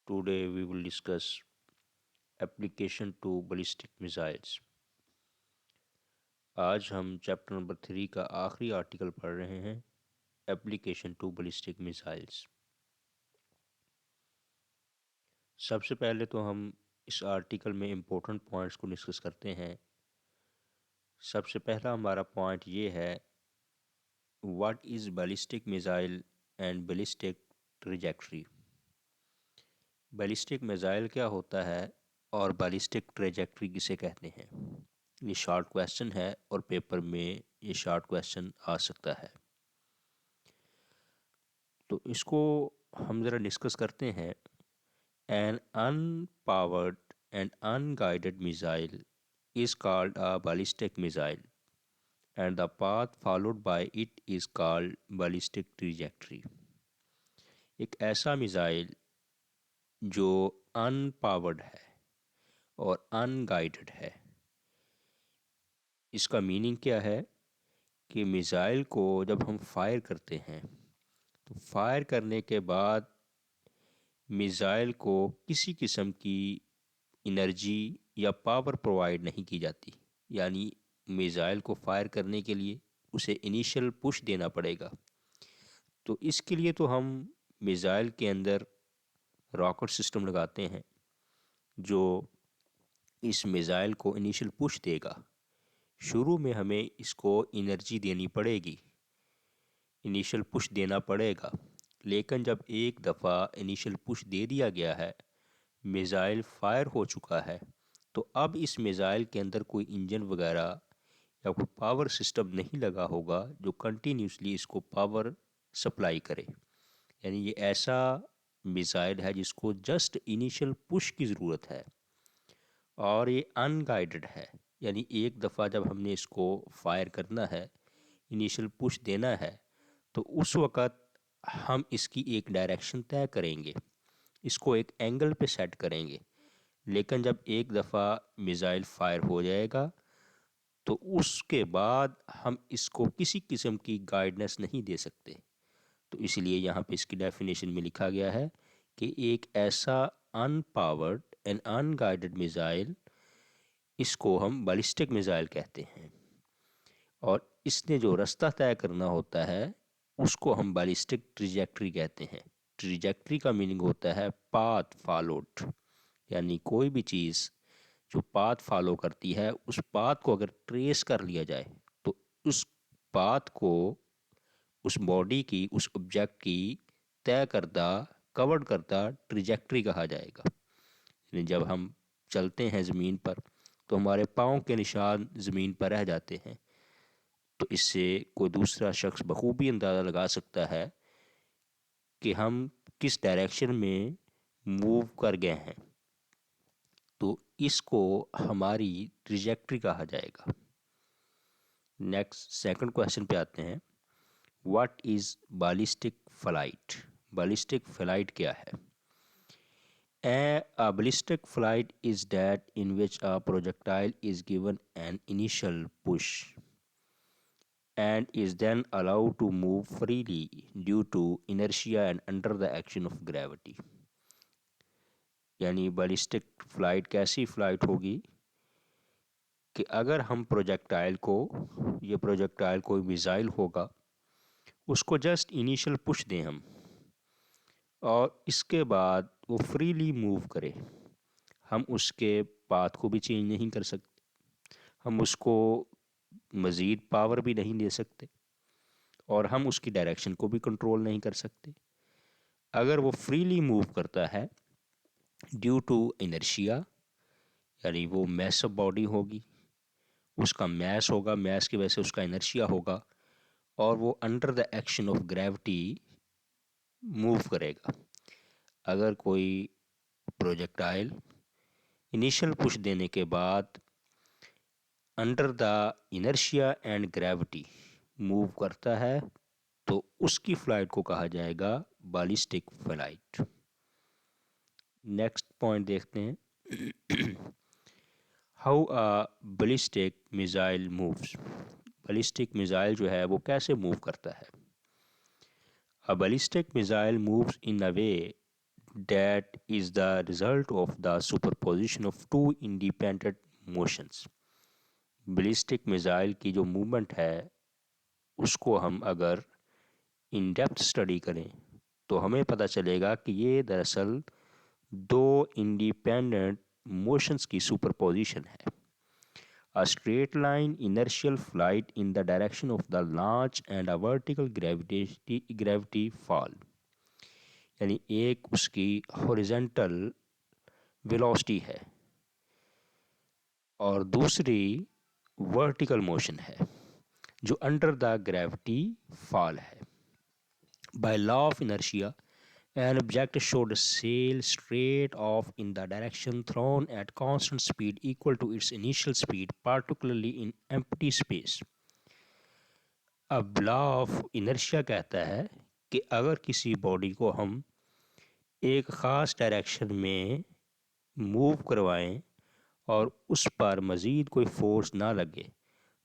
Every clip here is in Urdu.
Today we will discuss application to ballistic missiles. آج ہم چیپٹر نمبر 3 کا آخری آرٹیکل پڑھ رہے ہیں اپلیکیشن ٹو ballistic missiles. سب سے پہلے تو ہم اس آرٹیکل میں امپورٹنٹ پوائنٹس کو ڈسکس کرتے ہیں. سب سے پہلا ہمارا پوائنٹ یہ ہے what is ballistic missile and ballistic trajectory. Ballistic missile کیا ہوتا ہے اور بالسٹک ٹریجیکٹری کسے کہتے ہیں. یہ شارٹ کویسچن ہے اور پیپر میں یہ شارٹ کویسچن آ سکتا ہے. تو اس کو ہم ذرا ڈسکس کرتے ہیں. An unpowered and unguided missile is called a ballistic missile and the path followed by it is called ballistic trajectory. ایک ایسا میزائل جو ان پاورڈ ہے اور ان گائیڈڈ ہے. اس کا میننگ کیا ہے کہ میزائل کو جب ہم فائر کرتے ہیں تو فائر کرنے کے بعد میزائل کو کسی قسم کی انرجی یا پاور پرووائڈ نہیں کی جاتی. یعنی میزائل کو فائر کرنے کے لیے اسے انیشل پش دینا پڑے گا. تو اس کے لیے تو ہم میزائل کے اندر راکٹ سسٹم لگاتے ہیں جو اس میزائل کو انیشل پش دے گا. شروع میں ہمیں اس کو انرجی دینی پڑے گی، انیشل پش دینا پڑے گا. لیکن جب ایک دفعہ انیشل پش دے دیا گیا ہے، میزائل فائر ہو چکا ہے، تو اب اس میزائل کے اندر کوئی انجن وغیرہ یا کوئی پاور سسٹم نہیں لگا ہوگا جو کنٹینیوسلی اس کو پاور سپلائی کرے. یعنی یہ ایسا میزائل ہے جس کو جسٹ انیشل پش کی ضرورت ہے اور یہ ان گائیڈڈ ہے. یعنی ایک دفعہ جب ہم نے اس کو فائر کرنا ہے، انیشل پش دینا ہے، تو اس وقت ہم اس کی ایک ڈائریکشن طے کریں گے، اس کو ایک اینگل پہ سیٹ کریں گے. لیکن جب ایک دفعہ میزائل فائر ہو جائے گا تو اس کے بعد ہم اس کو کسی قسم کی گائیڈنس نہیں دے سکتے. تو اس لیے یہاں پہ اس کی ڈیفینیشن میں لکھا گیا ہے کہ ایک ایسا unpowered and unguided missile, اس کو ہم بالسٹک میزائل کہتے ہیں. اور اس نے جو رستہ طے کرنا ہوتا ہے اس کو ہم بالسٹک ٹریجیکٹری کہتے ہیں. ٹریجیکٹری کا میننگ ہوتا ہے پاتھ فالوڈ. یعنی کوئی بھی چیز جو پاتھ فالو کرتی ہے اس پاتھ کو اگر ٹریس کر لیا جائے تو اس پاتھ کو اس باڈی کی، اس آبجیکٹ کی طے کردہ، کورڈ کردہ ٹریجیکٹری کہا جائے گا. یعنی جب ہم چلتے ہیں زمین پر تو ہمارے پاؤں کے نشان زمین پر رہ جاتے ہیں. تو اس سے کوئی دوسرا شخص بخوبی اندازہ لگا سکتا ہے کہ ہم کس ڈائریکشن میں موو کر گئے ہیں. تو اس کو ہماری ٹریجیکٹری کہا جائے گا. نیکسٹ سیکنڈ کویشچن پہ آتے ہیں. What is ballistic flight? Ballistic flight کیا ہے؟ A ballistic flight is that in which a projectile is given an initial push and is then allowed to move freely due to inertia and under the action of gravity. یعنی بالسٹک فلائٹ کیسی فلائٹ ہوگی کہ اگر ہم پروجیکٹائل کو، یہ پروجیکٹائل کوئی میزائل ہوگا، اس کو جسٹ انیشل پش دیں ہم اور اس کے بعد وہ فریلی موو کرے. ہم اس کے پاتھ کو بھی چینج نہیں کر سکتے، ہم اس کو مزید پاور بھی نہیں دے سکتے اور ہم اس کی ڈائریکشن کو بھی کنٹرول نہیں کر سکتے. اگر وہ فریلی موو کرتا ہے ڈیو ٹو انرشیا، یعنی وہ میسو باڈی ہوگی، اس کا میس ہوگا، میس کی وجہ سے اس کا انرشیا ہوگا اور وہ under the action of gravity move کرے گا. اگر کوئی پروجیکٹائل انیشل پش دینے کے بعد under the inertia and gravity move کرتا ہے تو اس کی فلائٹ کو کہا جائے گا بالسٹک فلائٹ. نیکسٹ پوائنٹ دیکھتے ہیں. How ballistic missile moves? Ballistic missile جو ہے وہ کیسے موو کرتا ہے؟ A ballistic missile moves in a way that is the result of the superposition of two independent motions. Ballistic missile کی جو موومنٹ ہے اس کو ہم اگر ان ڈیپتھ اسٹڈی کریں تو ہمیں پتہ چلے گا کہ یہ دراصل دو انڈیپینڈنٹ موشنز کی سپرپوزیشن ہے. A straight line inertial flight in the direction of the launch and a vertical gravity fall. یعنی ایک اس کی ہاریزونٹل ویلوسٹی ہے اور دوسری ورٹیکل موشن ہے جو انڈر دا گریوٹی فال ہے. By law of inertia, an object should sail straight off in the direction thrown at constant speed equal to its initial speed, particularly in empty space. اب لا آف انرشیا کہتا ہے کہ اگر کسی باڈی کو ہم ایک خاص ڈائریکشن میں موو کروائیں اور اس پر مزید کوئی فورس نہ لگے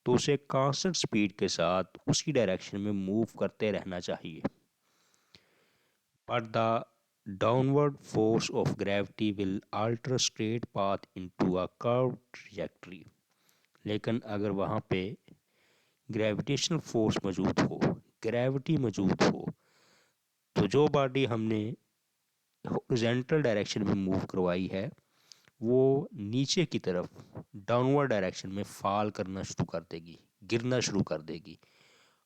تو اسے کانسٹنٹ سپیڈ کے ساتھ اسی ڈائریکشن میں موو کرتے رہنا چاہیے. But the downward force of gravity will alter straight path into a curved trajectory. لیکن اگر وہاں پہ گریویٹیشنل فورس موجود ہو، گریوٹی موجود ہو، تو جو باڈی ہم نے ہارزونٹل ڈائریکشن میں موو کروائی ہے وہ نیچے کی طرف ڈاؤنورڈ ڈائریکشن میں فال کرنا شروع کر دے گی، گرنا شروع کر دے گی.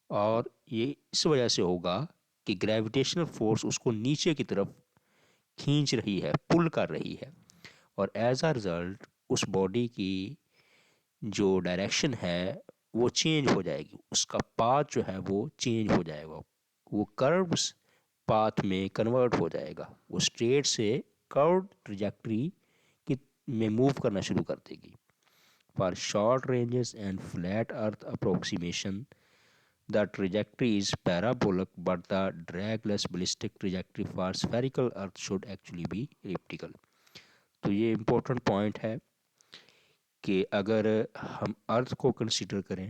اور یہ اس وجہ سے ہوگا کہ گریویٹیشنل فورس اس کو نیچے کی طرف کھینچ رہی ہے، پل کر رہی ہے، اور ایز اے رزلٹ اس باڈی کی جو ڈائریکشن ہے وہ چینج ہو جائے گی، اس کا پاتھ جو ہے وہ چینج ہو جائے گا، وہ کروس پاتھ میں کنورٹ ہو جائے گا، وہ اسٹریٹ سے کروڈ ٹریجیکٹری میں موو کرنا شروع کر دے گی. For short ranges and flat earth approximation the trajectory is parabolic, but the dragless ballistic trajectory for spherical earth should actually be elliptical. تو یہ امپورٹنٹ پوائنٹ ہے کہ اگر ہم ارتھ کو کنسیڈر کریں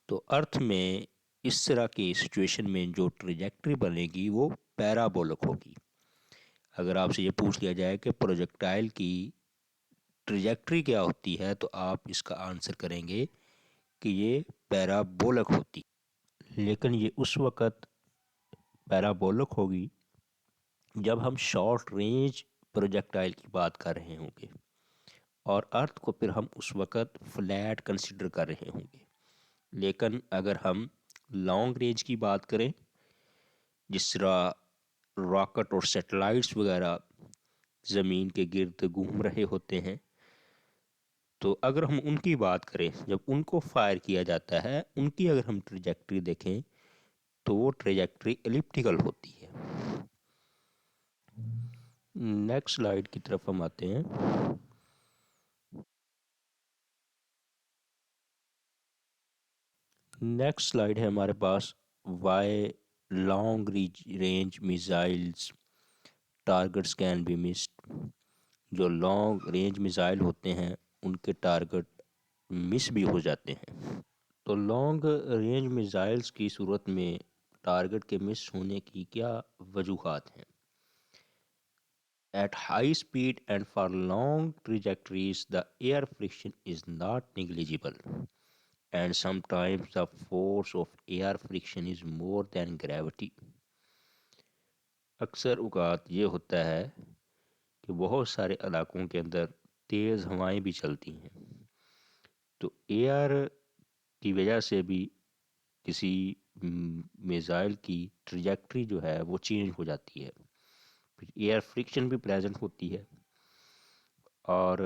تو ارتھ میں اس طرح کی سچویشن میں جو ٹریجیکٹری بنے گی وہ پیرابولک ہوگی. اگر آپ سے یہ پوچھ لیا جائے کہ پروجیکٹائل کی ٹریجیکٹری کیا ہوتی ہے تو آپ اس کا آنسر کریں گے کہ یہ پیرابولک ہوتی، لیکن یہ اس وقت پیرابولک ہوگی جب ہم شارٹ رینج پروجیکٹائل کی بات کر رہے ہوں گے اور ارتھ کو پھر ہم اس وقت فلیٹ کنسیڈر کر رہے ہوں گے. لیکن اگر ہم لانگ رینج کی بات کریں جس طرح راکٹ اور سیٹلائٹس وغیرہ زمین کے گرد گھوم رہے ہوتے ہیں، تو اگر ہم ان کی بات کریں جب ان کو فائر کیا جاتا ہے ان کی اگر ہم ٹریجیکٹری دیکھیں تو وہ ٹریجیکٹری ایلپٹیکل ہوتی ہے. نیکسٹ سلائیڈ کی طرف ہم آتے ہیں. نیکسٹ سلائیڈ ہے ہمارے پاس why long range missiles targets can be missed. جو لانگ رینج میزائل ہوتے ہیں ان کے ٹارگٹ مس بھی ہو جاتے ہیں. تو لانگ رینج میزائلز کی صورت میں ٹارگٹ کے مس ہونے کی کیا وجوہات ہیں؟ At high speed and for long trajectories, the air friction is not negligible, and sometimes the force of air friction is more than gravity. اکثر اوقات یہ ہوتا ہے کہ بہت سارے علاقوں کے اندر تیز ہوائیں بھی چلتی ہیں تو ایئر کی وجہ سے بھی کسی میزائل کی ٹریجیکٹری جو ہے وہ چینج ہو جاتی ہے. پھر ایئر فرکشن بھی پریزنٹ ہوتی ہے اور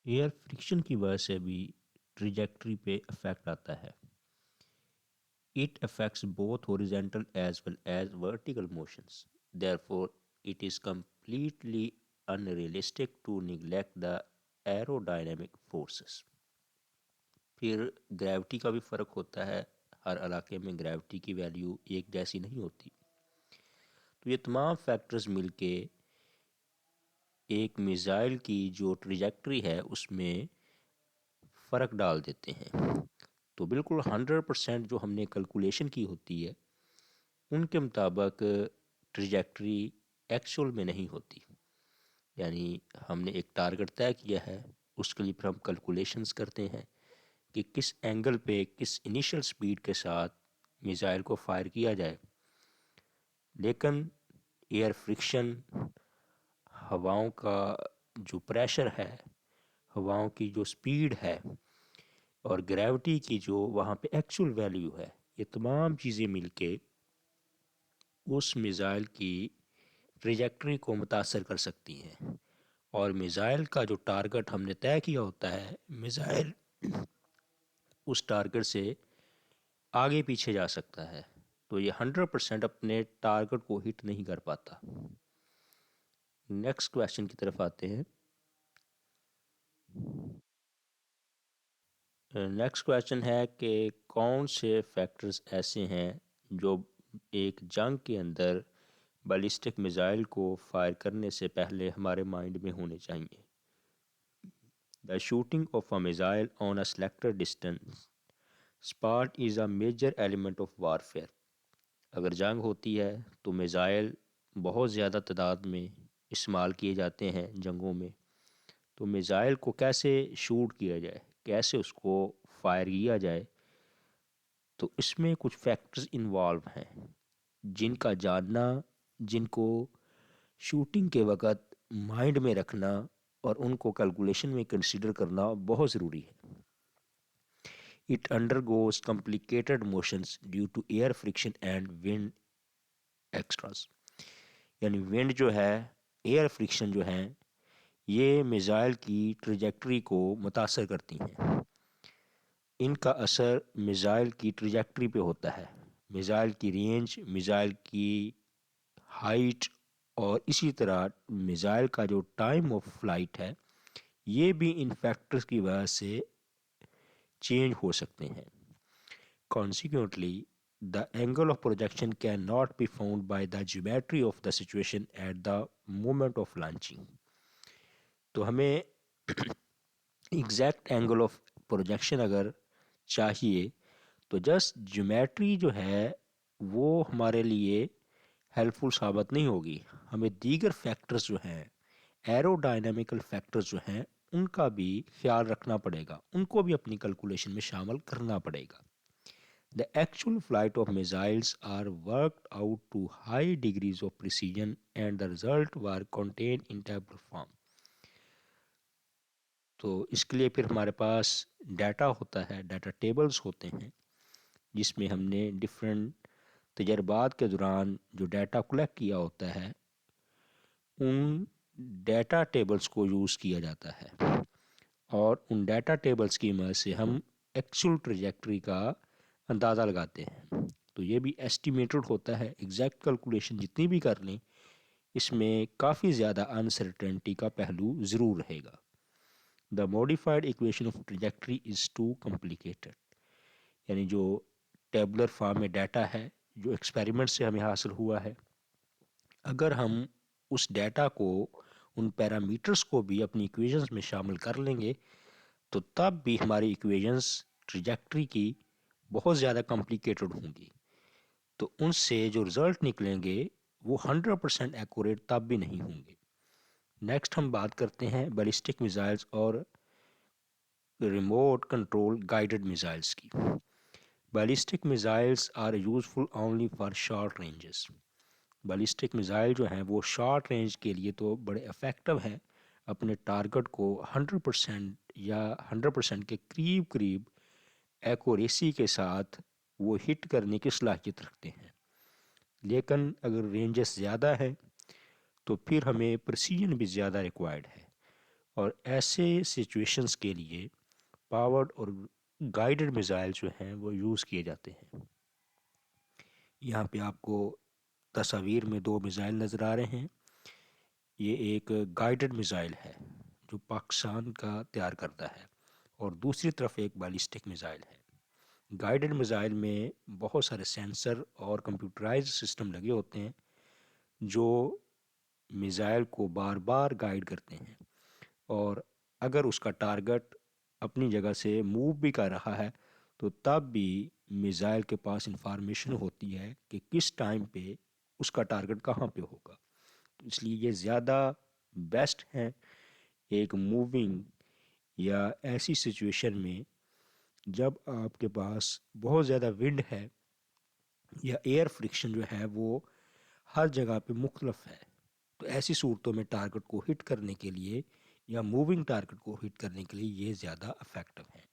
ایئر فرکشن کی وجہ سے بھی ٹریجیکٹری پہ افیکٹ آتا ہے. It affects both horizontal as well as vertical motions. Therefore, it is completely unrealistic to neglect the aerodynamic forces. پھر گریوٹی کا بھی فرق ہوتا ہے، ہر علاقے میں گریوٹی کی ویلیو ایک جیسی نہیں ہوتی. تو یہ تمام فیکٹرز مل کے ایک میزائل کی جو ٹریجیکٹری ہے اس میں فرق ڈال دیتے ہیں. تو بالکل 100% جو ہم نے کیلکولیشن کی ہوتی ہے ان کے مطابق ٹریجیکٹری ایکچول میں نہیں ہوتی. یعنی ہم نے ایک ٹارگٹ طے کیا ہے، اس کے لیے پھر ہم کیلکولیشنز کرتے ہیں کہ کس اینگل پہ کس انیشل سپیڈ کے ساتھ میزائل کو فائر کیا جائے. لیکن ایئر فرکشن، ہواؤں کا جو پریشر ہے، ہواؤں کی جو سپیڈ ہے، اور گریوٹی کی جو وہاں پہ ایکچول ویلیو ہے، یہ تمام چیزیں مل کے اس میزائل کی ٹریجیکٹری کو متاثر کر سکتی ہیں. اور میزائل کا جو ٹارگٹ ہم نے طے کیا ہوتا ہے، میزائل اس ٹارگٹ سے آگے پیچھے جا سکتا ہے، تو یہ 100% اپنے ٹارگٹ کو ہٹ نہیں کر پاتا. نیکسٹ کویشچن کی طرف آتے ہیں. نیکسٹ کویشچن ہے کہ کون سے فیکٹرز ایسے ہیں جو ایک جنگ کے اندر بیلسٹک میزائل کو فائر کرنے سے پہلے ہمارے مائنڈ میں ہونے چاہیے. The shooting of a missile on a selected distance spot is a major element of warfare. اگر جنگ ہوتی ہے تو میزائل بہت زیادہ تعداد میں استعمال کیے جاتے ہیں جنگوں میں. تو میزائل کو کیسے شوٹ کیا جائے، کیسے اس کو فائر کیا جائے، تو اس میں کچھ فیکٹرز انوالو ہیں جن کا جاننا، جن کو شوٹنگ کے وقت مائنڈ میں رکھنا اور ان کو کیلکولیشن میں کنسیڈر کرنا بہت ضروری ہے. It undergoes complicated motions due to air friction and wind extras. یعنی ونڈ جو ہے، ایئر فرکشن جو ہیں، یہ میزائل کی ٹریجیکٹری کو متاثر کرتی ہیں. ان کا اثر میزائل کی ٹریجیکٹری پہ ہوتا ہے، میزائل کی رینج، میزائل کی ہائٹ، اور اسی طرح میزائل کا جو ٹائم آف فلائٹ ہے، یہ بھی ان فیکٹرز کی وجہ سے چینج ہو سکتے ہیں. Consequently, the angle of projection cannot be found by the geometry of the situation at the moment of launching. تو ہمیں ایگزیکٹ اینگل آف پروجیکشن اگر چاہیے تو جسٹ جیومیٹری جو ہے وہ ہمارے لیے ہیلپ فل ثابت نہیں ہوگی. ہمیں دیگر فیکٹرز جو ہیں، ایرو ڈائنامیکل فیکٹرز جو ہیں، ان کا بھی خیال رکھنا پڑے گا، ان کو بھی اپنی کیلکولیشن میں شامل کرنا پڑے گا. The actual flight of missiles are worked out to high degrees of precision and the result were contained in tabular form. تو اس کے لیے پھر ہمارے پاس ڈیٹا ہوتا ہے، ڈیٹا ٹیبلز ہوتے ہیں، جس میں ہم نے ڈفرینٹ تجربات کے دوران جو ڈیٹا کلیکٹ کیا ہوتا ہے، ان ڈیٹا ٹیبلز کو یوز کیا جاتا ہے. اور ان ڈیٹا ٹیبلز کی مدد سے ہم ایکچول ٹریجیکٹری کا اندازہ لگاتے ہیں. تو یہ بھی ایسٹیمیٹڈ ہوتا ہے. ایگزیکٹ کیلکولیشن جتنی بھی کر لیں، اس میں کافی زیادہ انسرٹینٹی کا پہلو ضرور رہے گا. The modified equation of trajectory is too complicated. یعنی جو ٹیبلر فارم میں ڈیٹا ہے، جو ایکسپیریمنٹ سے ہمیں حاصل ہوا ہے، اگر ہم اس ڈیٹا کو، ان پیرامیٹرز کو بھی اپنی ایکویشنز میں شامل کر لیں گے تو تب بھی ہماری ایکویشنز ٹریجیکٹری کی بہت زیادہ کمپلیکیٹڈ ہوں گی. تو ان سے جو رزلٹ نکلیں گے وہ 100% ایکوریٹ تب بھی نہیں ہوں گے. نیکسٹ ہم بات کرتے ہیں بیلسٹک میزائلز اور ریموٹ کنٹرول گائیڈڈ میزائلز کی. Ballistic missiles are useful only for short ranges. Ballistic missile جو ہیں وہ شارٹ رینج کے لیے تو بڑے افیکٹو ہیں، اپنے ٹارگٹ کو 100% یا 100% کے قریب ایکوریسی کے ساتھ وہ ہٹ کرنے کی صلاحیت رکھتے ہیں. لیکن اگر رینجز زیادہ ہیں تو پھر ہمیں پریسیجن بھی زیادہ ریکوائرڈ ہے، اور ایسے سچویشنز کے لیے پاورڈ اور گائیڈڈ میزائل جو ہیں وہ یوز کیے جاتے ہیں. یہاں پہ آپ کو تصاویر میں دو میزائل نظر آ رہے ہیں. یہ ایک گائیڈڈ میزائل ہے جو پاکستان کا تیار کرتا ہے، اور دوسری طرف ایک بیلسٹک میزائل ہے. گائیڈڈ میزائل میں بہت سارے سینسر اور کمپیوٹرائز سسٹم لگے ہوتے ہیں جو میزائل کو بار بار گائیڈ کرتے ہیں، اور اگر اس کا ٹارگٹ اپنی جگہ سے موو بھی کر رہا ہے تو تب بھی میزائل کے پاس انفارمیشن ہوتی ہے کہ کس ٹائم پہ اس کا ٹارگٹ کہاں پہ ہوگا. تو اس لیے یہ زیادہ بیسٹ ہے ایک موونگ یا ایسی سچویشن میں جب آپ کے پاس بہت زیادہ ونڈ ہے یا ایئر فرکشن جو ہے وہ ہر جگہ پہ مختلف ہے. تو ایسی صورتوں میں ٹارگٹ کو ہٹ کرنے کے لیے یا موونگ ٹارگٹ کو ہٹ کرنے کے لیے یہ زیادہ افیکٹو ہے.